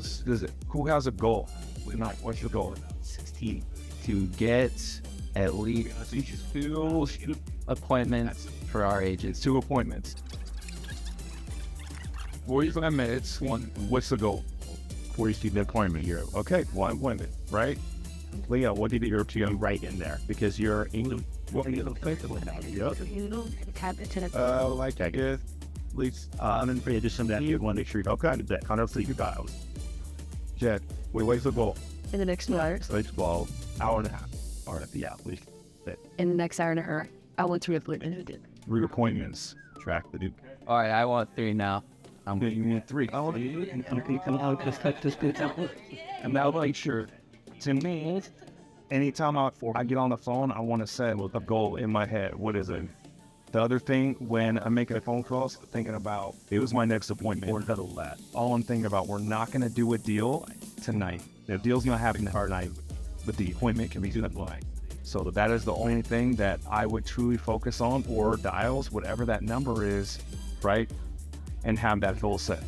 goals? Who has a goal? What's the goal? 16. To get at least 2 appointments for our agents. 2 appointments. 45 minutes. What's the goal? 40 appointment here. Okay, 1 appointment, right? Leo, what did you do right in there? Because you're English. Like I guess at least in addition to that, you want to make sure you're that kind of sleep your dials. Jet, what's the goal? In the next hour. Baseball, hour and a half. Or yeah, at least that. In the next hour and a half, I want to appoint. 3 appointments. Track the dude. All right, I want 3 now. I'm getting you 3. And I'll make sure. To me, anytime I get on the phone, I want to set a goal in my head. What is it? The other thing, when I'm making a phone call, thinking about, it was my next appointment. Or that. All I'm thinking about, we're not going to do a deal tonight. The deal's not happening tonight, but the appointment can be done tonight. So that is the only thing that I would truly focus on, or dials, whatever that number is, right? And have that goal set.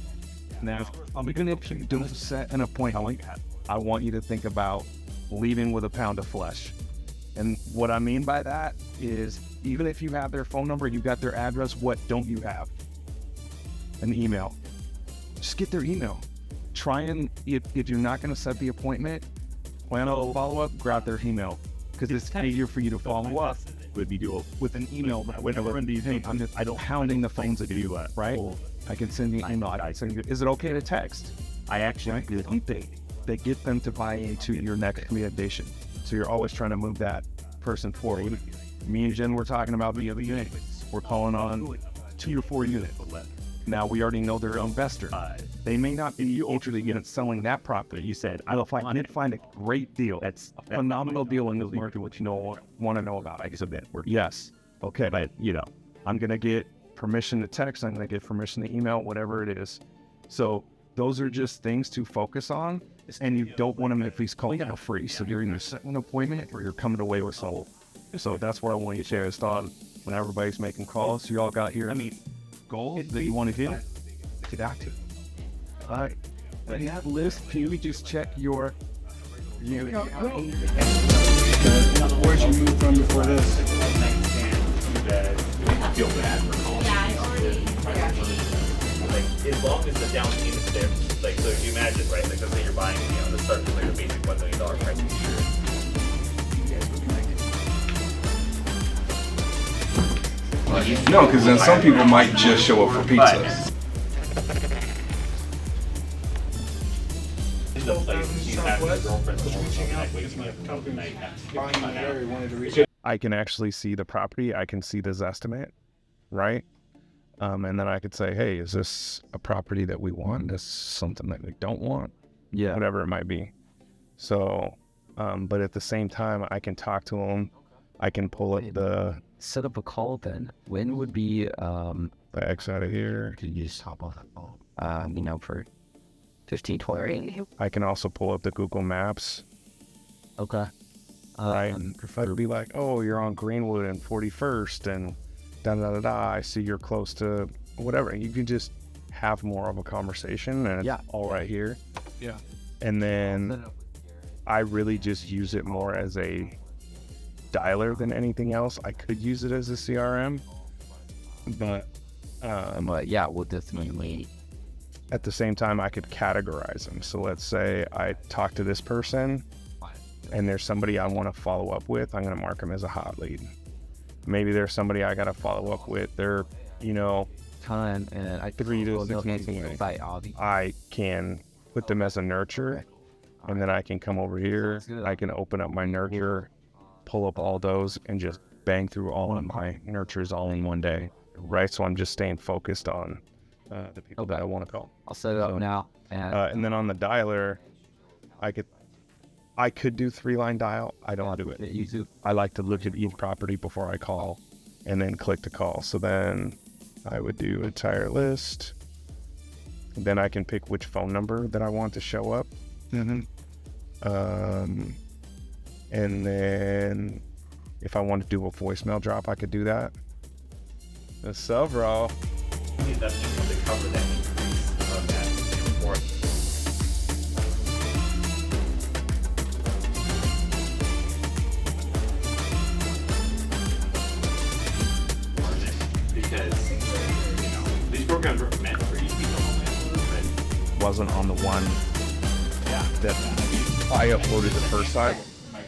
Now, even if you don't set an appointment, I want you to think about leaving with a pound of flesh. And what I mean by that is, even if you have their phone number, you got their address, what don't you have? An email. Just get their email. Try and, if you're not going to set the appointment, plan a follow-up, grab their email. Because it's easier for you to follow up with an email. Whenever I don't hounding the phones to do that, right? I can send you an email. Is it okay to text? I actually do something that get them to buy into your next recommendation. So you're always trying to move that person forward. Me and Jen were talking about the other unit. We're calling on 2 or 4 units. Now we already know they're an investor. They may not be ultimately good at selling that property. You said, I did find a great deal. That's a phenomenal deal in the market, which want to know about. I guess a bit. Yes. Okay. But I'm going to get permission to text. I'm going to get permission to email, whatever it is. So those are just things to focus on. And you don't want them at least call for free. So you're either setting an appointment or you're coming away with sold. So that's what I want you to share his thought when everybody's making calls. So you all got here. Goals that you want to hit. Get active. All right. When you have a list, can you just check your... Where'd you move from before this? Feel bad for calling. As long as the down payment's there, so if you imagine, right, let's say you're buying, the start with a basic $1 million price insurance. No, because then some people might just show up for pizza. I can actually see the property. I can see the Zestimate, right? And then I could say, hey, is this a property that we want? Is this something that we don't want? Yeah. Whatever it might be. So, but at the same time, I can talk to them. I can pull up the... Set up a call then. When would be... the X out of here. Could you just hop on that phone? For 15, 20. I can also pull up the Google Maps. Okay. Right? If I'd be like, oh, you're on Greenwood and 41st and da-da-da-da, I see you're close to whatever. You can just have more of a conversation, and it's all right here. Yeah. And then I really just use it more as a dialer than anything else. I could use it as a CRM, but we'll definitely. At the same time, I could categorize them. So let's say I talk to this person, and there's somebody I want to follow up with. I'm going to mark them as a hot lead. Maybe there's somebody I got to follow up with. They're, time, and I could read I can put them as a nurture, and then I can come over here. I can open up my nurture, pull up all those, and just bang through all of my nurtures all in one day, right? So I'm just staying focused on the people that I want to call. I'll set it up now. And then on the dialer, I could do 3-line dial. I don't do it. I like to look at each property before I call, and then click to call. So then I would do entire list. Then I can pick which phone number that I want to show up. Mm-hmm. And then if I want to do a voicemail drop, I could do that. What's up, bro? That's just to cover that increase of that programs were meant for you to be Wasn't on the one that I uploaded the first time.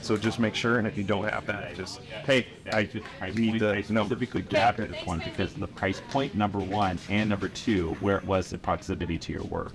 So just make sure, and if you don't have that, just, hey, I need the number. Specifically gathered this one because of the price point, number one, and number two, where it was the proximity to your work.